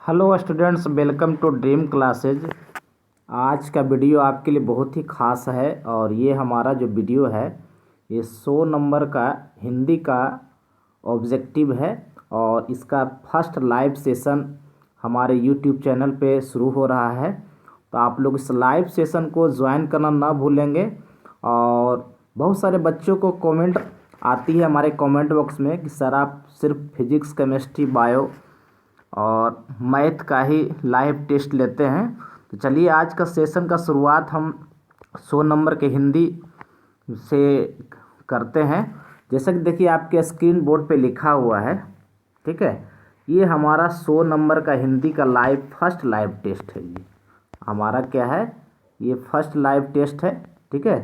Hello students, welcome to Dream Classes. आज का video आपके लिए बहुत ही ख़ास है और ये हमारा जो वीडियो है ये 100 नंबर का हिंदी का ऑब्जेक्टिव है और इसका फर्स्ट लाइव सेशन हमारे यूट्यूब चैनल पे शुरू हो रहा है। तो आप लोग इस लाइव सेशन को ज्वाइन करना ना भूलेंगे। और बहुत सारे बच्चों को कमेंट आती है हमारे कमेंट बॉक्स में कि सर आप सिर्फ फिजिक्स, केमिस्ट्री, बायो और मैथ का ही लाइव टेस्ट लेते हैं। तो चलिए आज का सेशन का शुरुआत हम 100 नंबर के हिंदी से करते हैं। जैसा कि देखिए आपके स्क्रीन बोर्ड पे लिखा हुआ है, ठीक है। ये हमारा 100 नंबर का हिंदी का फर्स्ट लाइव टेस्ट है। ये हमारा क्या है, ये फर्स्ट लाइव टेस्ट है, ठीक है।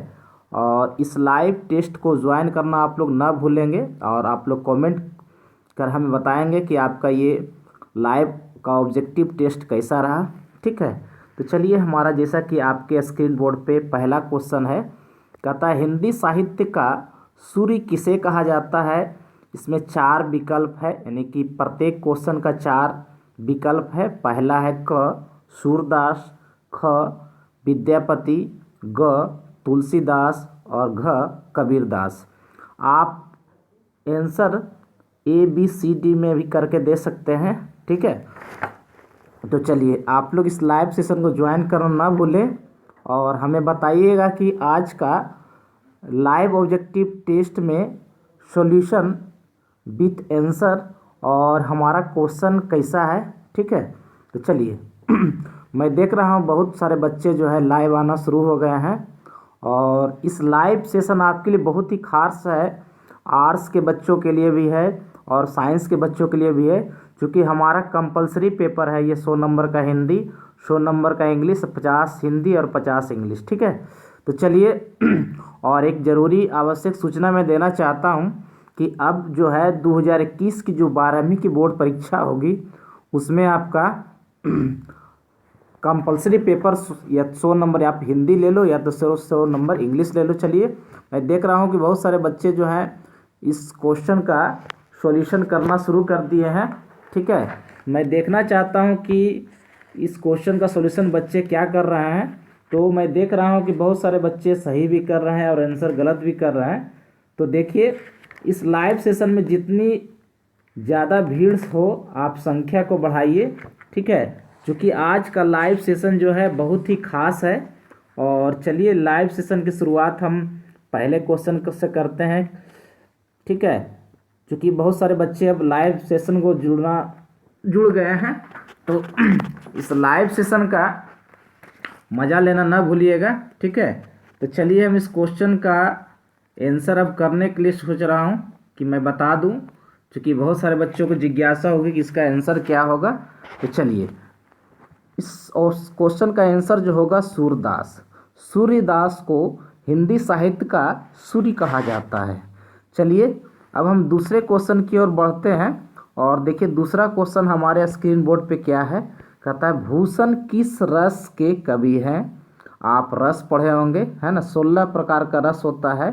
और इस लाइव टेस्ट को ज्वाइन करना आप लोग ना भूलेंगे और आप लोग कमेंट कर हमें बताएंगे कि आपका ये लाइव का ऑब्जेक्टिव टेस्ट कैसा रहा, ठीक है। तो चलिए हमारा जैसा कि आपके स्क्रीन बोर्ड पे पहला क्वेश्चन है, कहता है हिंदी साहित्य का सूर्य किसे कहा जाता है। इसमें 4 विकल्प है, यानी कि प्रत्येक क्वेश्चन का 4 विकल्प है। पहला है क सूरदास, ख विद्यापति, ग तुलसीदास और घ कबीरदास। आप आंसर ABCD में भी करके दे सकते हैं, ठीक है। तो चलिए आप लोग इस लाइव सेशन को ज्वाइन करना ना भूलें और हमें बताइएगा कि आज का लाइव ऑब्जेक्टिव टेस्ट में सॉल्यूशन विथ आंसर और हमारा क्वेश्चन कैसा है, ठीक है। तो चलिए मैं देख रहा हूँ बहुत सारे बच्चे जो है लाइव आना शुरू हो गए हैं और इस लाइव सेशन आपके लिए बहुत ही खास है। आर्ट्स के बच्चों के लिए भी है और साइंस के बच्चों के लिए भी है, क्योंकि हमारा कंपलसरी पेपर है ये 100 नंबर का हिंदी, 100 नंबर का इंग्लिश, 50 हिंदी और 50 इंग्लिश, ठीक है। तो चलिए और एक ज़रूरी आवश्यक सूचना मैं देना चाहता हूँ कि अब जो है 2021 की जो 12वीं की बोर्ड परीक्षा होगी उसमें आपका कंपलसरी पेपर या 100 नंबर आप हिंदी ले लो या तो 100 नंबर इंग्लिश ले लो। चलिए मैं देख रहा हूँ कि बहुत सारे बच्चे जो हैं इस क्वेश्चन का सॉल्यूशन करना शुरू कर दिए हैं, ठीक है। मैं देखना चाहता हूं कि इस क्वेश्चन का सॉल्यूशन बच्चे क्या कर रहे हैं। तो मैं देख रहा हूं कि बहुत सारे बच्चे सही भी कर रहे हैं और आंसर गलत भी कर रहे हैं। तो देखिए इस लाइव सेशन में जितनी ज़्यादा भीड़ हो आप संख्या को बढ़ाइए, ठीक है, क्योंकि आज का लाइव सेशन जो है बहुत ही खास है। और चलिए लाइव सेशन की शुरुआत हम पहले क्वेश्चन से करते हैं, ठीक है। क्योंकि बहुत सारे बच्चे अब लाइव सेशन को जुड़ गए हैं तो इस लाइव सेशन का मज़ा लेना ना भूलिएगा, ठीक है। तो चलिए हम इस क्वेश्चन का आंसर अब करने के लिए सोच रहा हूँ कि मैं बता दूँ, क्योंकि बहुत सारे बच्चों को जिज्ञासा होगी कि इसका आंसर क्या होगा। तो चलिए इस क्वेश्चन का आंसर जो होगा सूरदास। सूर्यदास को हिंदी साहित्य का सूर्य कहा जाता है। चलिए अब हम दूसरे क्वेश्चन की ओर बढ़ते हैं और देखिए दूसरा क्वेश्चन हमारे स्क्रीन बोर्ड पे क्या है, कहता है भूषण किस रस के कवि हैं। आप रस पढ़े होंगे, है ना। 16 प्रकार का रस होता है।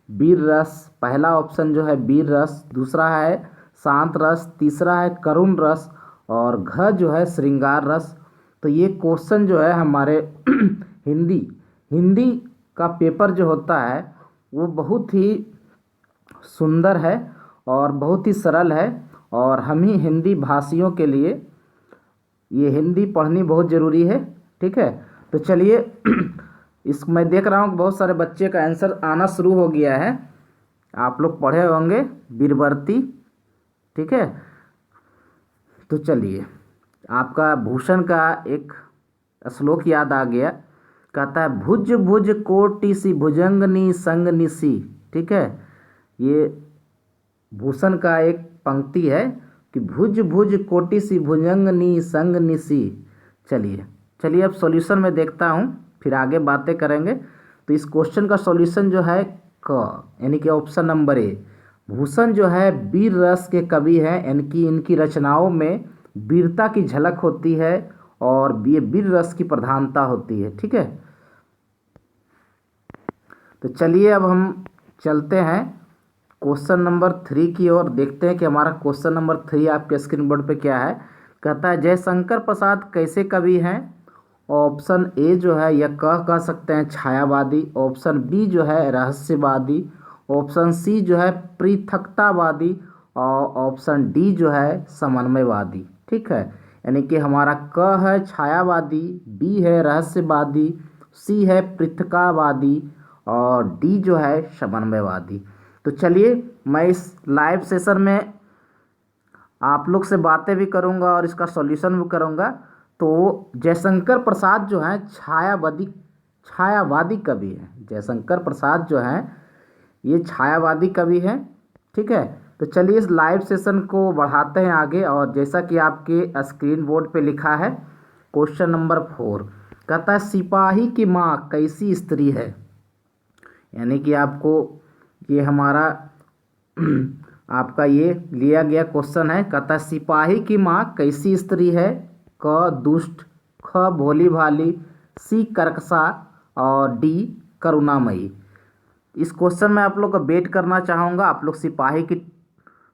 वीर रस पहला ऑप्शन जो है वीर रस, दूसरा है शांत रस, तीसरा है करुण रस और घ जो है श्रृंगार रस। तो ये क्वेश्चन जो है हमारे हिंदी का पेपर जो होता है वो बहुत ही सुंदर है और बहुत ही सरल है और हम ही हिंदी भाषियों के लिए ये हिंदी पढ़नी बहुत ज़रूरी है, ठीक है। तो चलिए इस मैं देख रहा हूँ कि बहुत सारे बच्चे का आंसर आना शुरू हो गया है। आप लोग पढ़े होंगे बीरबलती, ठीक है। तो चलिए आपका भूषण का एक श्लोक याद आ गया, कहता है भुज भुज कोटि सी भुजंगनी संग निसी, ठीक है। ये भूषण का एक पंक्ति है कि भुज भुज कोटि सी भुजंगनी संग निसी। चलिए अब सॉल्यूशन में देखता हूँ, फिर आगे बातें करेंगे। तो इस क्वेश्चन का सॉल्यूशन जो है क, यानी कि ऑप्शन नंबर ए। भूषण जो है वीर रस के कवि हैं, यानी कि इनकी रचनाओं में वीरता की झलक होती है और ये वीर रस की प्रधानता होती है, ठीक है। तो चलिए अब हम चलते हैं क्वेश्चन नंबर 3 की ओर, देखते हैं कि हमारा क्वेश्चन नंबर 3 आपके स्क्रीन बोर्ड पे क्या है। कहता है जयशंकर प्रसाद कैसे कवि हैं। ऑप्शन ए जो है यह कह सकते हैं छायावादी, ऑप्शन बी जो है रहस्यवादी, ऑप्शन सी जो है पृथकतावादी और ऑप्शन डी जो है समन्वयवादी। ठीक है, यानी कि हमारा क है छायावादी, बी है रहस्यवादी, सी है पृथकवादी और डी जो है समन्वयवादी। तो चलिए मैं इस लाइव सेशन में आप लोग से बातें भी करूंगा और इसका सॉल्यूशन भी करूंगा। तो जयशंकर प्रसाद जो हैं छायावादी कवि हैं। जयशंकर प्रसाद जो हैं ये छायावादी कवि हैं। ठीक है, तो चलिए इस लाइव सेशन को बढ़ाते हैं आगे। और जैसा कि आपके स्क्रीन बोर्ड पे लिखा है क्वेश्चन नंबर 4 कहता है सिपाही की माँ कैसी स्त्री है। यानी कि आपको ये हमारा आपका ये लिया गया क्वेश्चन है। कहता है सिपाही की माँ कैसी स्त्री है। क दुष्ट, ख भोली भाली, सी कर्कशा और डी करुणामयी। इस क्वेश्चन में आप लोग को वेट करना चाहूँगा। आप लोग सिपाही की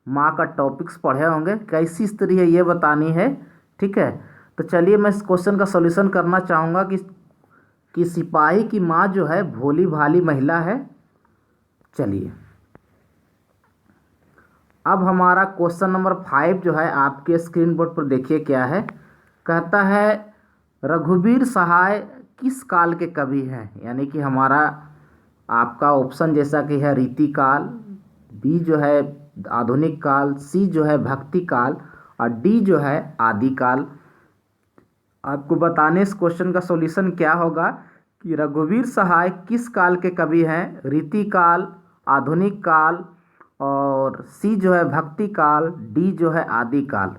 माँ का टॉपिक्स पढ़े होंगे, कैसी स्त्री है ये बतानी है। ठीक है, तो चलिए मैं इस क्वेश्चन का सॉल्यूशन करना चाहूँगा कि सिपाही की माँ जो है भोली भाली महिला है। चलिए अब हमारा क्वेश्चन नंबर 5 जो है आपके स्क्रीन बोर्ड पर देखिए क्या है। कहता है रघुवीर सहाय किस काल के कवि हैं। यानी कि हमारा आपका ऑप्शन जैसा कि है रीतिकाल, बी जो है आधुनिक काल, सी जो है भक्ति काल और डी जो है आदिकाल। आपको बताने इस क्वेश्चन का सॉल्यूशन क्या होगा कि रघुवीर सहाय किस काल के कवि हैं। रीतिकाल, आधुनिक काल और सी जो है भक्ति काल, डी जो है आदिकाल।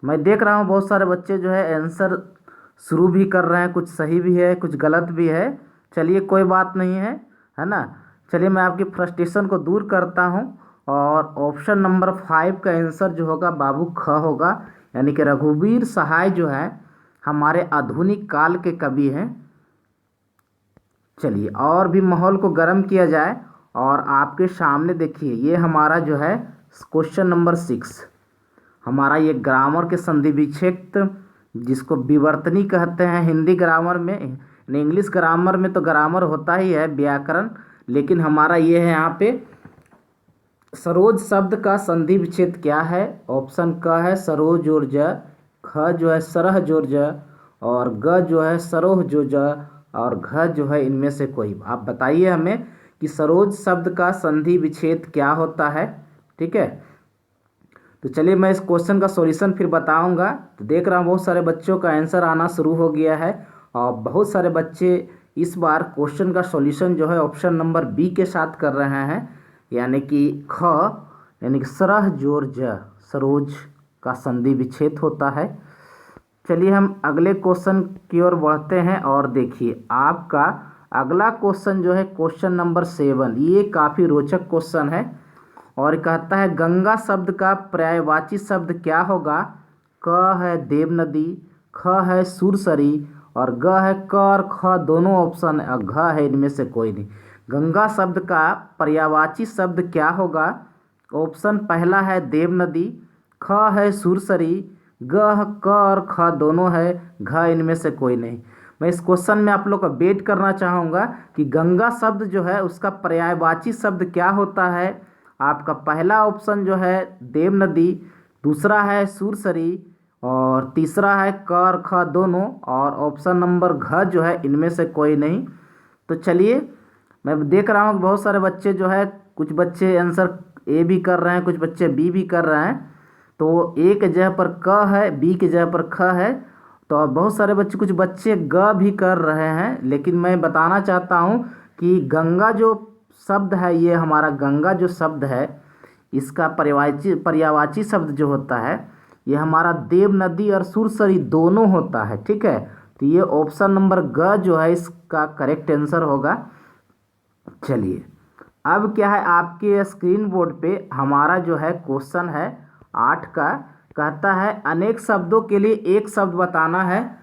मैं देख रहा हूँ बहुत सारे बच्चे जो है आंसर शुरू भी कर रहे हैं, कुछ सही भी है कुछ गलत भी है। चलिए कोई बात नहीं है ना। चलिए मैं आपकी फ्रस्ट्रेशन को दूर करता हूँ और ऑप्शन नंबर 5 का आंसर जो होगा बाबू ख होगा। यानी कि रघुवीर सहाय जो है हमारे आधुनिक काल के कवि हैं। चलिए और भी माहौल को गर्म किया जाए और आपके सामने देखिए ये हमारा जो है क्वेश्चन नंबर 6 हमारा ये ग्रामर के संधि विच्छेद जिसको विवर्तनी कहते हैं हिंदी ग्रामर में। इंग्लिश ग्रामर में तो ग्रामर होता ही है व्याकरण, लेकिन हमारा ये है यहाँ पे सरोज शब्द का संधि विच्छेद क्या है। ऑप्शन क है सरोज जोर ज, ख जो है सरह जोर ज और ग जो है सरोह जो ज और घ जो है इनमें से कोई। आप बताइए हमें कि सरोज शब्द का संधि विच्छेद क्या होता है। ठीक है, तो चलिए मैं इस क्वेश्चन का सॉल्यूशन फिर बताऊंगा। तो देख रहा हूँ बहुत सारे बच्चों का आंसर आना शुरू हो गया है और बहुत सारे बच्चे इस बार क्वेश्चन का सॉल्यूशन जो है ऑप्शन नंबर बी के साथ कर रहे हैं। यानी कि ख यानी कि सरह जोर ज सरोज का संधि विच्छेद होता है। चलिए हम अगले क्वेश्चन की ओर बढ़ते हैं और देखिए आपका अगला क्वेश्चन जो है क्वेश्चन नंबर 7। ये काफ़ी रोचक क्वेश्चन है और कहता है गंगा शब्द का पर्यायवाची शब्द क्या होगा। क है देव नदी, ख है सुरसरी और ग है क और ख दोनों ऑप्शन है और घ है इनमें से कोई नहीं। गंगा शब्द का पर्यायवाची शब्द क्या होगा। ऑप्शन पहला है देव नदी, ख है सुरसरी, ग क और ख दोनों है, घ इनमें से कोई नहीं। मैं इस क्वेश्चन में आप लोग का वेट करना चाहूँगा कि गंगा शब्द जो है उसका पर्यायवाची शब्द क्या होता है। आपका पहला ऑप्शन जो है देव नदी, दूसरा है सुरसरी और तीसरा है क और ख दोनों और ऑप्शन नंबर घ जो है इनमें से कोई नहीं। तो चलिए मैं देख रहा हूँ बहुत सारे बच्चे जो है कुछ बच्चे आंसर ए भी कर रहे हैं, कुछ बच्चे बी भी कर रहे हैं। तो ए के जगह पर क है, बी के जगह पर ख है। तो बहुत सारे बच्चे कुछ बच्चे ग भी कर रहे हैं, लेकिन मैं बताना चाहता हूँ कि गंगा जो शब्द है ये हमारा गंगा जो शब्द है इसका पर्यायवाची शब्द जो होता है ये हमारा देव नदी और सुरसरी दोनों होता है। ठीक है, तो ये ऑप्शन नंबर ग जो है इसका करेक्ट आंसर होगा। चलिए अब क्या है आपके स्क्रीन बोर्ड पे हमारा जो है क्वेश्चन है 8 का। कहता है अनेक शब्दों के लिए एक शब्द बताना है।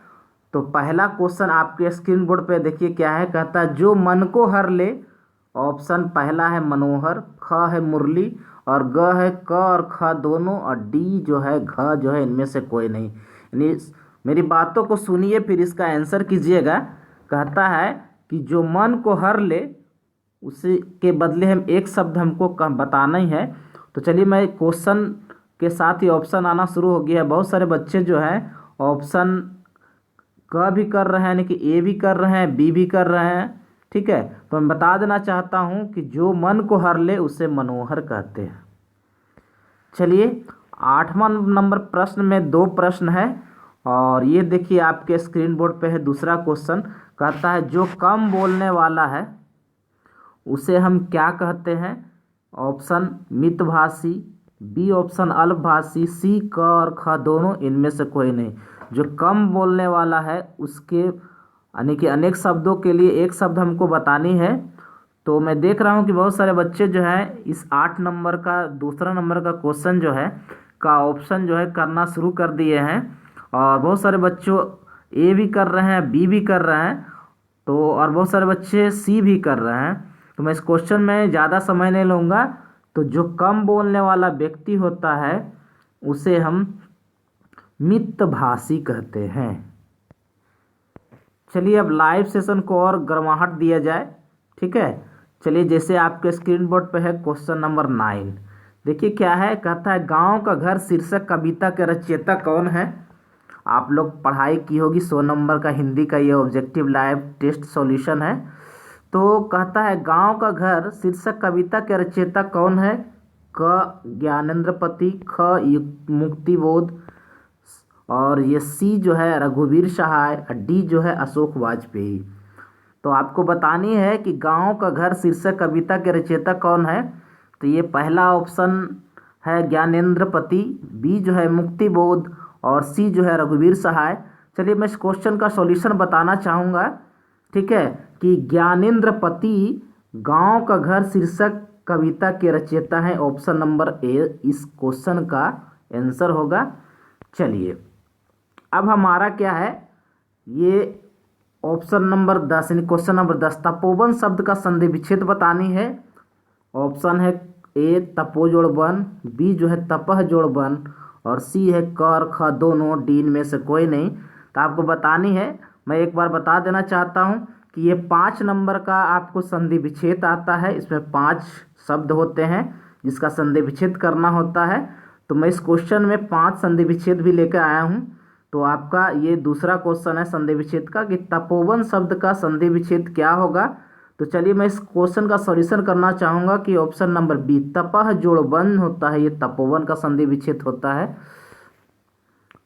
तो पहला क्वेश्चन आपके स्क्रीन बोर्ड पे देखिए क्या है। कहता है जो मन को हर ले। ऑप्शन पहला है मनोहर, ख है मुरली और ग है क और ख दोनों, और डी जो है घ जो है, इनमें से कोई नहीं। यानी मेरी बातों को सुनिए फिर इसका आंसर कीजिएगा। कहता है कि जो मन को हर ले उसी के बदले हम एक शब्द हमको बताना ही है। तो चलिए मैं क्वेश्चन के साथ ही ऑप्शन आना शुरू हो गया है। बहुत सारे बच्चे जो है ऑप्शन क भी कर रहे हैं, यानी कि ए भी कर रहे हैं, बी भी कर रहे हैं। ठीक है, तो मैं बता देना चाहता हूँ कि जो मन को हर ले उसे मनोहर कहते हैं। चलिए 8वां नंबर प्रश्न में 2 प्रश्न है, और ये देखिए आपके स्क्रीन बोर्ड पे है दूसरा क्वेश्चन। कहता है जो कम बोलने वाला है उसे हम क्या कहते हैं? ऑप्शन मितभाषी, बी ऑप्शन अल्पभाषी, सी क और ख दोनों, इनमें से कोई नहीं। जो कम बोलने वाला है उसके यानी कि अनेक शब्दों के लिए एक शब्द हमको बतानी है। तो मैं देख रहा हूँ कि बहुत सारे बच्चे जो हैं इस 8 नंबर का दूसरा नंबर का क्वेश्चन जो है का ऑप्शन जो है करना शुरू कर दिए हैं, और बहुत सारे बच्चों ए भी कर रहे हैं, बी भी कर रहे हैं, तो और बहुत सारे बच्चे सी भी कर रहे हैं। तो मैं इस क्वेश्चन में ज़्यादा समय नहीं लूँगा। तो जो कम बोलने वाला व्यक्ति होता है उसे हम मितभाषी कहते हैं। चलिए अब लाइव सेशन को और गर्माहट दिया जाए। ठीक है, चलिए जैसे आपके स्क्रीन बोर्ड पे है क्वेश्चन नंबर 9। देखिए क्या है, कहता है गांव का घर शीर्षक कविता के रचयिता कौन है? आप लोग पढ़ाई की होगी, 100 नंबर का हिंदी का ये ऑब्जेक्टिव लाइव टेस्ट सॉल्यूशन है। तो कहता है गांव का घर शीर्षक कविता के रचयिता कौन है? क ज्ञानेंद्रपति, ख मुक्तिबोध, और ये सी जो है रघुवीर सहाय, और डी जो है अशोक वाजपेयी। तो आपको बतानी है कि गांव का घर शीर्षक कविता के रचयिता कौन है। तो ये पहला ऑप्शन है ज्ञानेंद्रपति, बी जो है मुक्तिबोध, और सी जो है रघुवीर सहाय। चलिए मैं इस क्वेश्चन का सॉल्यूशन बताना चाहूँगा। ठीक है, कि ज्ञानेंद्रपति गांव का घर शीर्षक कविता के रचयिता हैं। ऑप्शन नंबर ए इस क्वेश्चन का आंसर होगा। चलिए अब हमारा क्या है, ये ऑप्शन नंबर 10 यानी क्वेश्चन नंबर 10, तपोवन शब्द का संधि विच्छेद बतानी है। ऑप्शन है ए तपो जोड़ वन, बी जो है तपह जोड़ वन, और सी है क और ख दोनों, डी इनमें से कोई नहीं। तो आपको बतानी है। मैं एक बार बता देना चाहता हूँ कि ये 5 नंबर का आपको संधि विच्छेद आता है। इसमें 5 शब्द होते हैं जिसका संधि विच्छेद करना होता है। तो मैं इस क्वेश्चन में 5 संधि विच्छेद भी लेकर आया हूँ। तो आपका ये दूसरा क्वेश्चन है संधि विच्छेद का, कि तपोवन शब्द का संधि विच्छेद क्या होगा। तो चलिए मैं इस क्वेश्चन का सॉल्यूशन करना चाहूँगा कि ऑप्शन नंबर बी तपह जोड़ वन होता है, ये तपोवन का संधि विच्छेद होता है।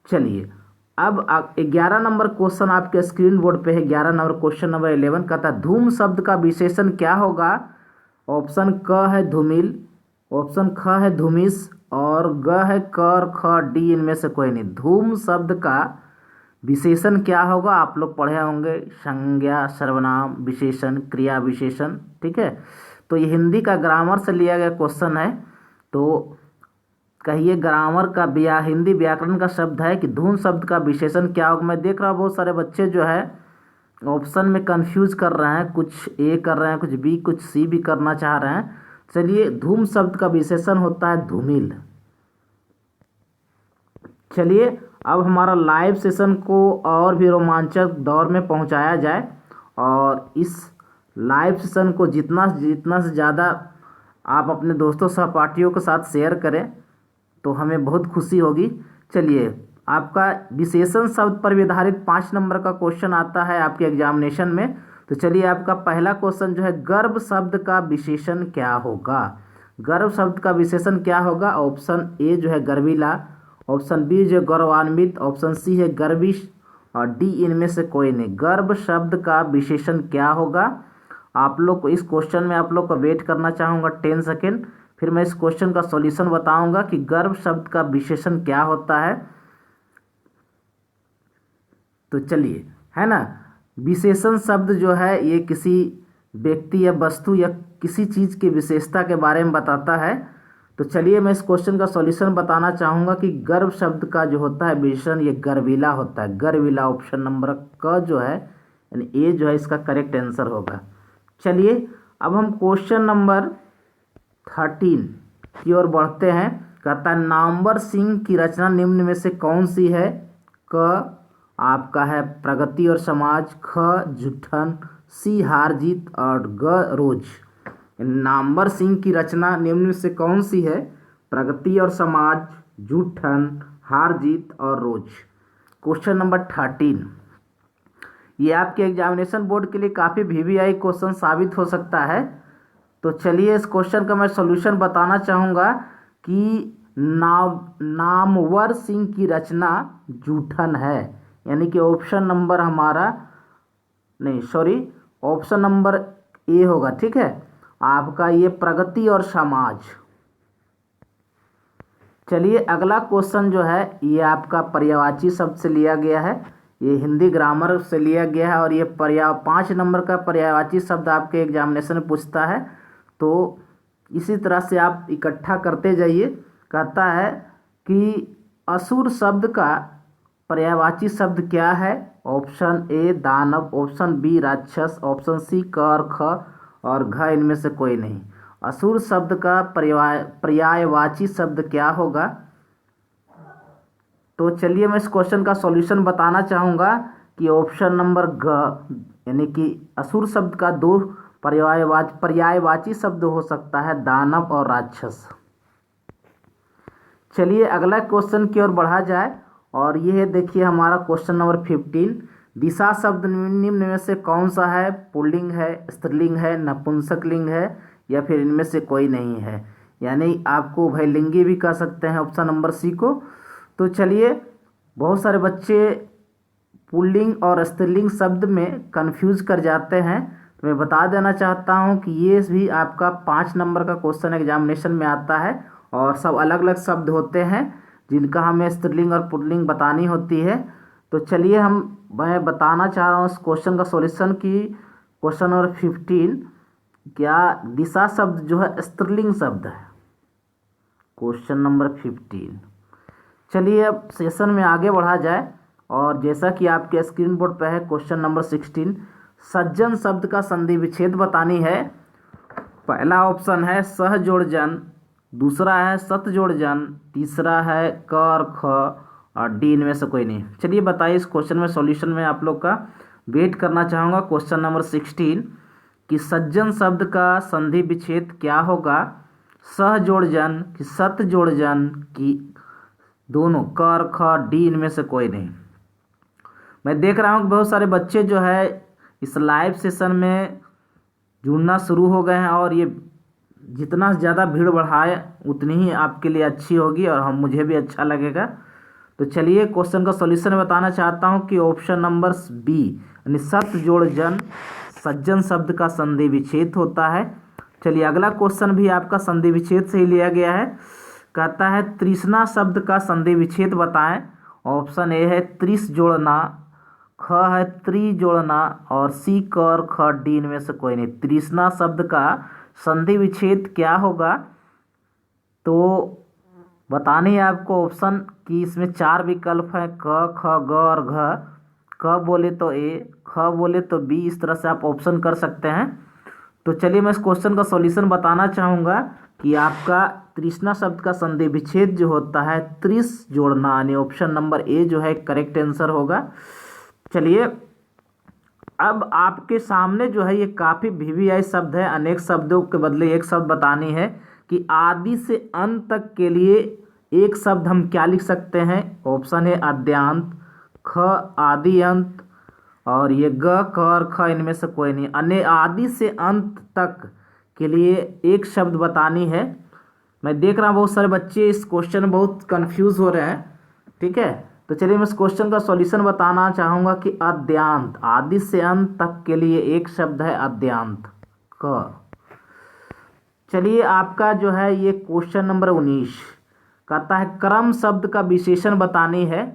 चलिए अब 11 नंबर क्वेश्चन आपके स्क्रीन बोर्ड पे है। 11 नंबर क्वेश्चन नंबर 11 कहता है धूम शब्द का विशेषण क्या होगा? ऑप्शन क है धूमिल, ऑप्शन ख है धूमिस, और ग है क और ख, डी इनमें से कोई नहीं। धूम शब्द का विशेषण क्या होगा? आप लोग पढ़े होंगे, संज्ञा, सर्वनाम, विशेषण, क्रिया विशेषण। ठीक है, तो ये हिंदी का ग्रामर से लिया गया क्वेश्चन है। तो कहिए ग्रामर का हिंदी व्याकरण का शब्द है कि धूम शब्द का विशेषण क्या होगा। मैं देख रहा हूँ बहुत सारे बच्चे जो है ऑप्शन में कंफ्यूज कर रहे हैं, कुछ ए कर रहे हैं, कुछ बी, कुछ सी भी करना चाह रहे हैं। चलिए धूम शब्द का विशेषण होता है धूमिल। चलिए अब हमारा लाइव सेशन को और भी रोमांचक दौर में पहुंचाया जाए, और इस लाइव सेशन को जितना से ज़्यादा आप अपने दोस्तों सहपाठियों के साथ शेयर करें तो हमें बहुत खुशी होगी। चलिए आपका विशेषण शब्द पर आधारित 5 नंबर का क्वेश्चन आता है आपके एग्जामिनेशन में। तो चलिए आपका पहला क्वेश्चन जो है गर्भ शब्द का विशेषण क्या होगा? गर्भ शब्द का विशेषण क्या होगा? ऑप्शन ए जो है गर्विला, ऑप्शन बी जो है गौरवान्वित, ऑप्शन सी है गर्विश, और डी इनमें से कोई नहीं। गर्भ शब्द का विशेषण क्या होगा? आप लोग को इस क्वेश्चन में आप लोग को वेट करना चाहूँगा 10 सेकेंड, फिर मैं इस क्वेश्चन का सॉल्यूशन बताऊंगा कि गर्भ शब्द का विशेषण क्या होता है। तो चलिए, है ना, विशेषण शब्द जो है ये किसी व्यक्ति या वस्तु या किसी चीज़ की विशेषता के बारे में बताता है। तो चलिए मैं इस क्वेश्चन का सॉल्यूशन बताना चाहूँगा कि गर्भ शब्द का जो होता है विशेषण ये गर्विला होता है। गर्विला ऑप्शन नंबर क जो है यानी ए जो है इसका करेक्ट आंसर होगा। चलिए अब हम क्वेश्चन नंबर 13 की ओर बढ़ते हैं। कहता है नामवर सिंह की रचना निम्न में से कौन सी है। क आपका है प्रगति और समाज, ख जूठन, सी हार जीत और ग रोज। नामवर सिंह की रचना निम्न में से कौन सी है। प्रगति और समाज, जूठन, हार जीत और रोज। क्वेश्चन नंबर 13, ये आपके एग्जामिनेशन बोर्ड के लिए काफ़ी वीवीआई क्वेश्चन साबित हो सकता है। तो चलिए इस क्वेश्चन का मैं सॉल्यूशन बताना चाहूँगा कि नामवर सिंह की रचना जूठन है, यानी कि ऑप्शन नंबर हमारा नहीं सॉरी ऑप्शन नंबर ए होगा। ठीक है, आपका ये प्रगति और समाज। चलिए अगला क्वेश्चन जो है ये आपका पर्यायवाची शब्द से लिया गया है, ये हिंदी ग्रामर से लिया गया है और ये 5 नंबर का पर्यायवाची शब्द आपके एग्जामिनेशन में पूछता है। तो इसी तरह से आप इकट्ठा करते जाइए। कहता है कि असुर शब्द का पर्यायवाची शब्द क्या है। ऑप्शन ए दानव, ऑप्शन बी राक्षस, ऑप्शन सी कर ख और घ इनमें से कोई नहीं। असुर शब्द का पर्यायवाची शब्द क्या होगा। तो चलिए मैं इस क्वेश्चन का सॉल्यूशन बताना चाहूँगा कि ऑप्शन नंबर ग, यानी कि असुर शब्द का 2 पर्यायवाची शब्द हो सकता है, दानव और राक्षस। चलिए अगला क्वेश्चन की ओर बढ़ा जाए और ये है देखिए हमारा क्वेश्चन नंबर 15। दिशा शब्द निम्न में से कौन सा है। पुल्लिंग है, स्त्रीलिंग है, नपुंसकलिंग है या फिर इनमें से कोई नहीं है, यानी आपको उभयलिंगी भी कह सकते हैं ऑप्शन नंबर सी को। तो चलिए बहुत सारे बच्चे पुल्लिंग और स्त्रीलिंग शब्द में कंफ्यूज कर जाते हैं, तो मैं बता देना चाहता हूं कि ये भी आपका 5 नंबर का क्वेश्चन एग्जामिनेशन में आता है और सब अलग अलग शब्द होते हैं जिनका हमें स्त्रीलिंग और पुल्लिंग बतानी होती है। तो चलिए मैं बताना चाह रहा हूँ इस क्वेश्चन का सॉल्यूशन की क्वेश्चन नंबर 15 क्या दिशा शब्द जो है स्त्रीलिंग शब्द है। Question number 15। चलिए अब सेशन में आगे बढ़ा जाए और जैसा कि आपके स्क्रीन बोर्ड पर है क्वेश्चन नंबर 16। सज्जन शब्द का संधि विच्छेद बतानी है। पहला ऑप्शन है सह जोड़ जन, दूसरा है सत जोड़ जन, तीसरा है क और ख और डी इनमें से कोई नहीं। चलिए बताइए इस क्वेश्चन में सॉल्यूशन में आप लोग का वेट करना चाहूँगा। क्वेश्चन नंबर 16 कि सज्जन शब्द का संधि विच्छेद क्या होगा। सह जोड़ जन कि सत जोड़ जन कि दोनों, क और ख डी इनमें से कोई नहीं। मैं देख रहा हूँ कि बहुत सारे बच्चे जो है इस लाइव सेशन में जुड़ना शुरू हो गए हैं और ये जितना ज़्यादा भीड़ बढ़ाए उतनी ही आपके लिए अच्छी होगी और मुझे भी अच्छा लगेगा। तो चलिए क्वेश्चन का सॉल्यूशन बताना चाहता हूँ कि ऑप्शन नंबर बी यानी सत जोड़ जन सज्जन शब्द का संधि विच्छेद होता है। चलिए अगला क्वेश्चन भी आपका संधि विच्छेद से ही लिया गया है। कहता है तृष्णा शब्द का संधि विच्छेद बताएं। ऑप्शन ए है त्रिस जोड़ना, ख है त्रि जोड़ना और सी क और ख डी इनमें से कोई नहीं। तृष्णा शब्द का संधि विच्छेद क्या होगा। तो बताने है आपको ऑप्शन कि इसमें 4 विकल्प हैं, क ख ग और घ। क बोले तो ए, ख बोले तो बी, इस तरह से आप ऑप्शन कर सकते हैं। तो चलिए मैं इस क्वेश्चन का सॉल्यूशन बताना चाहूँगा कि आपका तृष्णा शब्द का संधि विच्छेद जो होता है त्रिस जोड़ना, यानी ऑप्शन नंबर ए जो है करेक्ट आंसर होगा। चलिए अब आपके सामने जो है ये काफ़ी वीवीआई शब्द है, अनेक शब्दों के बदले एक शब्द बतानी है कि आदि से अंत तक के लिए एक शब्द हम क्या लिख सकते हैं। ऑप्शन है आद्यांत, ख आदि अंत और ये ग क और ख इनमें से कोई नहीं। अन्य आदि से अंत तक के लिए एक शब्द बतानी है। मैं देख रहा हूँ बहुत सारे बच्चे इस क्वेश्चन में बहुत कंफ्यूज हो रहे हैं। ठीक है, तो चलिए मैं इस क्वेश्चन का सॉल्यूशन बताना चाहूँगा कि अद्यांत, आदि से अंत तक के लिए एक शब्द है अद्यांत क। चलिए आपका जो है ये क्वेश्चन नंबर 19 कहता है क्रम शब्द का विशेषण बतानी है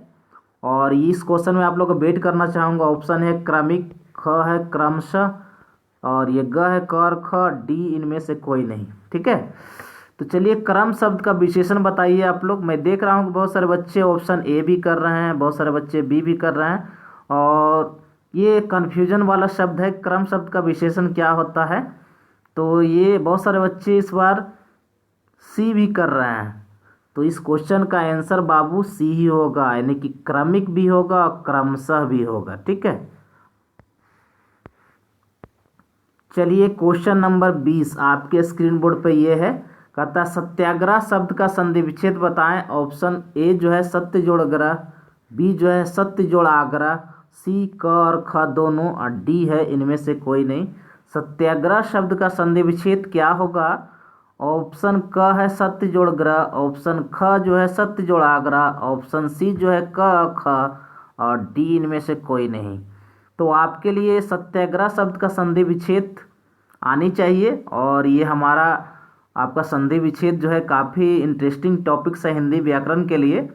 और इस क्वेश्चन में आप लोग को वेट करना चाहूँगा। ऑप्शन है क्रमिक, ख है क्रमशः और ये ग है क और ख, डी इनमें से कोई नहीं। ठीक है, तो चलिए क्रम शब्द का विशेषण बताइए आप लोग। मैं देख रहा हूँ कि बहुत सारे बच्चे ऑप्शन ए भी कर रहे हैं, बहुत सारे बच्चे बी भी कर रहे हैं और ये कन्फ्यूजन वाला शब्द है। क्रम शब्द का विशेषण क्या होता है। तो ये बहुत सारे बच्चे इस बार सी भी कर रहे हैं, तो इस क्वेश्चन का आंसर बाबू सी ही होगा, यानी कि क्रमिक भी होगा और क्रमशः भी होगा। ठीक है, चलिए क्वेश्चन नंबर 20 आपके स्क्रीन बोर्ड पे ये है। कहता है सत्याग्रह शब्द का संधि विच्छेद बताएं। ऑप्शन ए जो है सत्य जोड़ ग्रह, बी जो है सत्य जोड़ आग्रह, सी क और ख दोनों, और डी है इनमें से कोई नहीं। सत्याग्रह शब्द का संधि विच्छेद क्या होगा? ऑप्शन क है सत्य जोड़ ग्रह, ऑप्शन ख जो है सत्य जोड़ आग्रह, ऑप्शन सी जो है क ख, और डी इनमें से कोई नहीं। तो आपके लिए सत्याग्रह शब्द का संधि विच्छेद आनी चाहिए, और ये हमारा आपका संधि विच्छेद जो है काफ़ी इंटरेस्टिंग टॉपिक्स है हिंदी व्याकरण के लिए।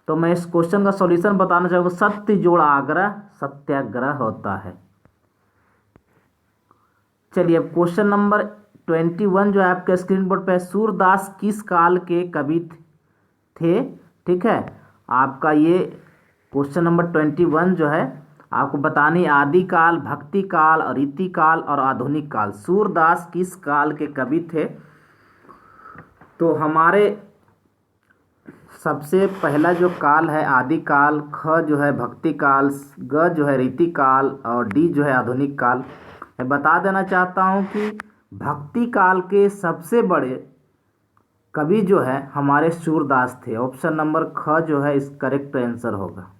तो मैं इस क्वेश्चन का सॉल्यूशन बताना चाहूँगा। सत्य जोड़ आग्रह सत्याग्रह होता है। चलिए अब क्वेश्चन नंबर 21 जो है आपके स्क्रीन बोर्ड पे, सूरदास किस काल के कवि थे? ठीक है, आपका ये क्वेश्चन नंबर 21 जो है आपको बतानी आदि काल, भक्ति काल और रीति काल और आधुनिक काल। सूरदास किस काल के कवि थे? तो हमारे सबसे पहला जो काल है आदि काल, ख जो है भक्ति काल, ग जो है रीति काल और डी जो है आधुनिक काल। मैं बता देना चाहता हूँ कि भक्ति काल के सबसे बड़े कवि जो है हमारे सूरदास थे। ऑप्शन नंबर ख जो है इस करेक्ट आंसर होगा।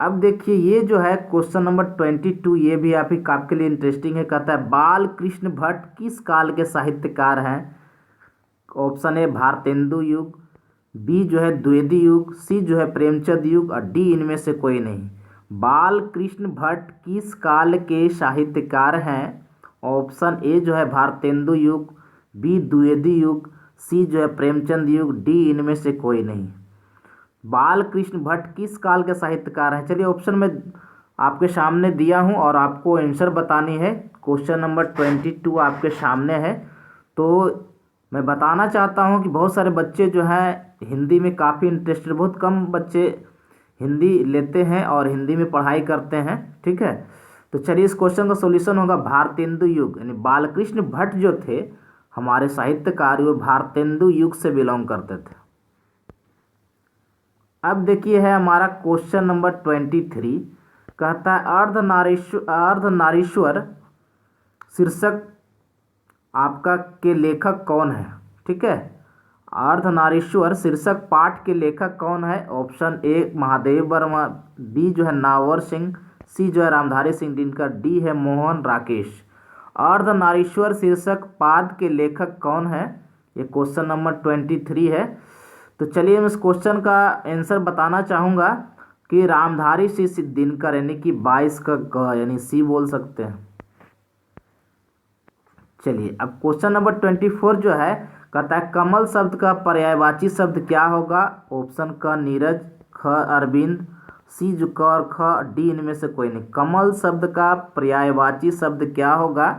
अब देखिए ये जो है क्वेश्चन नंबर 22, ये भी आपके लिए इंटरेस्टिंग है। कहता है बाल कृष्ण भट्ट किस काल के साहित्यकार हैं? ऑप्शन ए भारतेंदु युग, बी जो है द्विवेदी युग, सी जो है प्रेमचंद युग, और डी इनमें से कोई नहीं। बाल कृष्ण भट्ट किस काल के साहित्यकार हैं? ऑप्शन ए जो है भारतेंदु युग, बी द्विवेदी युग, सी जो है प्रेमचंद युग, डी इनमें से कोई नहीं। बाल कृष्ण भट्ट किस काल के साहित्यकार हैं? चलिए ऑप्शन में आपके सामने दिया हूं और आपको आंसर बतानी है। क्वेश्चन नंबर 22 आपके सामने है। तो मैं बताना चाहता हूं कि बहुत सारे बच्चे जो हैं हिंदी में काफ़ी इंटरेस्टेड, बहुत कम बच्चे हिंदी लेते हैं और हिंदी में पढ़ाई करते हैं। ठीक है, तो चलिए इस क्वेश्चन का सॉल्यूशन होगा भारतेंदु युग, यानी बालकृष्ण भट्ट जो थे हमारे साहित्यकार, वो भारतेंदु युग से बिलोंग करते थे। अब देखिए है हमारा क्वेश्चन नंबर 23। कहता है अर्धनारीश्वर शीर्षक आपका के लेखक कौन है? ठीक है, अर्धनारीश्वर शीर्षक पाठ के लेखक कौन है? Option A Mahadev Verma, B जो है नावर सिंह, सी जो है रामधारी सिंह दिनकर, डी है मोहन राकेश। अर्धनारीश्वर शीर्षक पाठ के लेखक कौन है? ये क्वेश्चन नंबर 23 है। तो चलिए मैं इस क्वेश्चन का आंसर बताना चाहूँगा कि रामधारी सिंह दिनकर, यानी कि 22 का ग, यानी सी बोल सकते हैं। चलिए अब क्वेश्चन नंबर 24 जो है कहता है कमल शब्द का पर्यायवाची शब्द क्या होगा? ऑप्शन क नीरज, ख अरविंद, सी जो क और ख, डी इनमें से कोई नहीं। कमल शब्द का पर्यायवाची शब्द क्या होगा?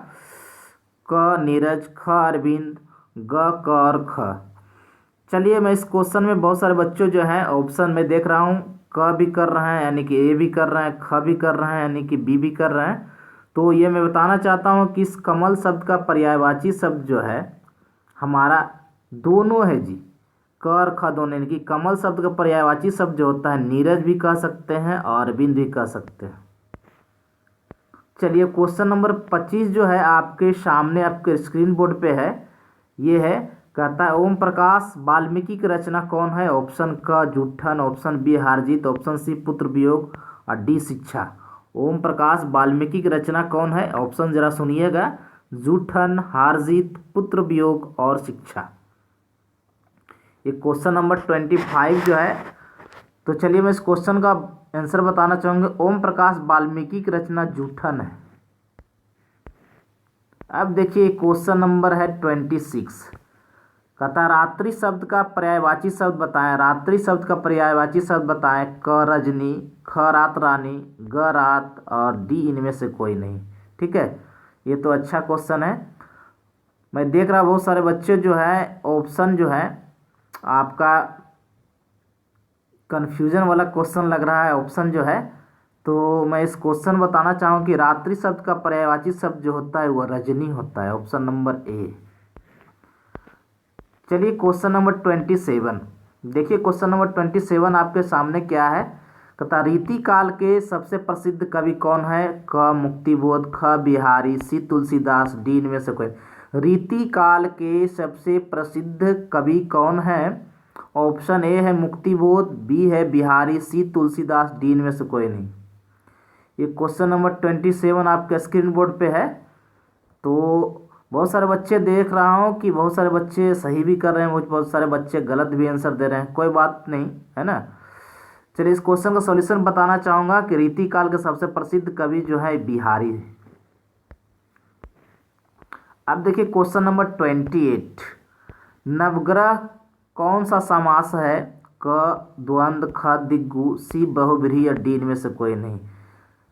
क नीरज, ख अरविंद, ग क और ख। चलिए मैं इस क्वेश्चन में बहुत सारे बच्चों जो हैं ऑप्शन में देख रहा हूँ, क भी कर रहे हैं यानी कि ए भी कर रहे हैं, ख भी कर रहे हैं यानी कि बी भी कर रहे हैं। तो ये मैं बताना चाहता हूँ कि इस कमल शब्द का पर्यायवाची शब्द जो है हमारा दोनों है जी, क और ख दोनों, यानी कि कमल शब्द का पर्यायवाची शब्द जो होता है नीरज भी कह सकते हैं और अरविंद भी कह सकते हैं। चलिए क्वेश्चन नंबर 25 जो है आपके सामने आपके स्क्रीन बोर्ड पे है। ये है, कहता है ओम प्रकाश वाल्मीकि की रचना कौन है? ऑप्शन क जूठन, ऑप्शन बी हारजीत, ऑप्शन सी पुत्र वियोग और डी शिक्षा। ओम प्रकाश वाल्मीकि की रचना कौन है? ऑप्शन जरा सुनिएगा, जूठन, हारजीत, पुत्र वियोग और शिक्षा। ये क्वेश्चन नंबर 25 जो है। तो चलिए मैं इस क्वेश्चन का आंसर बताना चाहूँगा। ओम प्रकाश वाल्मीकि की रचना जूठन है। अब देखिए क्वेश्चन नंबर है 26। कहता है रात्रि शब्द का पर्यायवाची शब्द बताएं। रात्रि शब्द का पर्यायवाची शब्द बताएं। क रजनी, ख रात रानी, ग रात और डी इनमें से कोई नहीं। ठीक है, ये तो अच्छा क्वेश्चन है। मैं देख रहा बहुत सारे बच्चे जो है ऑप्शन जो है आपका कन्फ्यूजन वाला क्वेश्चन लग रहा है ऑप्शन जो है। तो मैं इस क्वेश्चन बताना चाहूँ कि रात्रि शब्द का पर्यायवाची शब्द जो होता है वो रजनी होता है। Option number A. चलिए क्वेश्चन नंबर 27। देखिए क्वेश्चन नंबर 27 आपके सामने क्या है। कहता रीति काल के सबसे प्रसिद्ध कवि कौन है। क मुक्तिबोध, ख बिहारी, सी तुलसीदास, डी इनमें से कोई। रीति काल के सबसे प्रसिद्ध कवि कौन है। ऑप्शन ए है मुक्तिबोध, बी है बिहारी, सी तुलसीदास, डी इनमें से कोई नहीं। ये क्वेश्चन नंबर 27 आपके स्क्रीन बोर्ड पे है। तो बहुत सारे बच्चे देख रहा हूँ कि बहुत सारे बच्चे सही भी कर रहे हैं, बहुत सारे बच्चे गलत भी आंसर दे रहे हैं, कोई बात नहीं है ना। चलिए इस क्वेश्चन का सॉल्यूशन बताना चाहूँगा कि रीति काल के सबसे प्रसिद्ध कवि जो है बिहारी है। अब देखिए क्वेश्चन नंबर 28। नवग्रह कौन सा समास है। क द्वंद्व, ख दिग्गु, सी बहुव्रीहि या डी इनमें से कोई नहीं,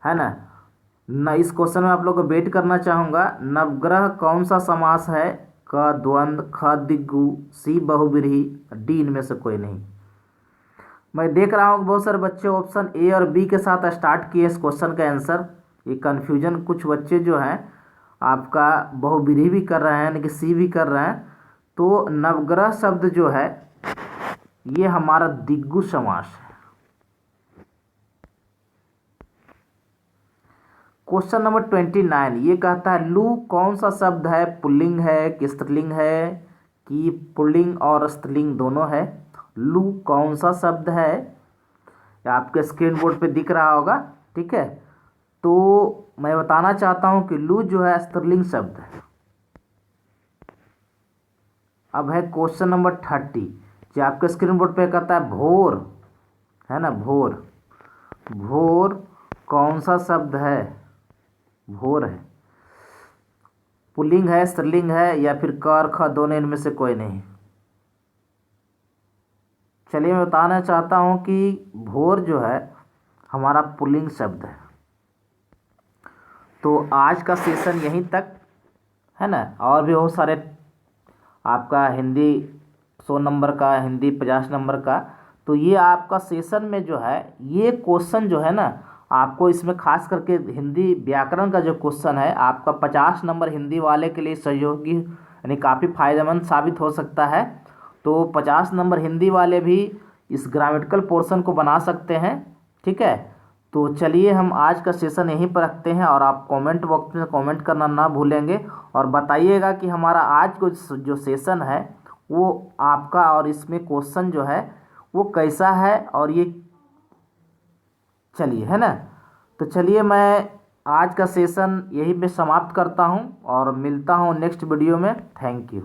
है ना। इस क्वेश्चन में आप लोग को वेट करना चाहूँगा। नवग्रह कौन सा समास है। क द्वंद्व, ख दिग्गु, सी बहुव्रीहि, डी इनमें से कोई नहीं। मैं देख रहा हूँ कि बहुत सारे बच्चे ऑप्शन ए और बी के साथ स्टार्ट किए इस क्वेश्चन का आंसर। ये कन्फ्यूजन, कुछ बच्चे जो हैं आपका बहुव्रीहि भी कर रहे हैं यानी कि सी भी कर रहे हैं। तो नवग्रह शब्द जो है ये हमारा दिग्गु समास है। क्वेश्चन नंबर 29 ये कहता है लू कौन सा शब्द है। पुल्लिंग है कि स्त्रीलिंग है कि पुल्लिंग और स्त्रीलिंग दोनों है। लू कौन सा शब्द है, आपके स्क्रीन बोर्ड पे दिख रहा होगा, ठीक है। तो मैं बताना चाहता हूं कि लू जो है स्त्रीलिंग शब्द है। अब है क्वेश्चन नंबर 30 जो आपके स्क्रीन बोर्ड पे कहता है भोर, है ना। भोर, भोर कौन सा शब्द है। भोर है, पुल्लिंग है, स्त्रीलिंग है या फिर क और ख दोनों इनमें से कोई नहीं। चलिए मैं बताना चाहता हूं कि भोर जो है हमारा पुल्लिंग शब्द है। तो आज का सेशन यहीं तक, है ना। और भी बहुत सारे आपका हिंदी 100 नंबर का, हिंदी 50 नंबर का। तो ये आपका सेशन में जो है ये क्वेश्चन जो है ना आपको इसमें खास करके हिंदी व्याकरण का जो क्वेश्चन है आपका 50 नंबर हिंदी वाले के लिए सहयोगी यानी काफ़ी फायदेमंद साबित हो सकता है। तो 50 नंबर हिंदी वाले भी इस ग्रामेटिकल पोर्शन को बना सकते हैं, ठीक है। तो चलिए हम आज का सेशन यहीं पर रखते हैं और आप कमेंट बॉक्स में कमेंट करना ना भूलेंगे और बताइएगा कि हमारा आज को जो सेशन है वो आपका और इसमें क्वेश्चन जो है वो कैसा है। और ये चलिए, है ना। तो चलिए मैं आज का सेशन यहीं पे समाप्त करता हूँ और मिलता हूँ नेक्स्ट वीडियो में। Thank you.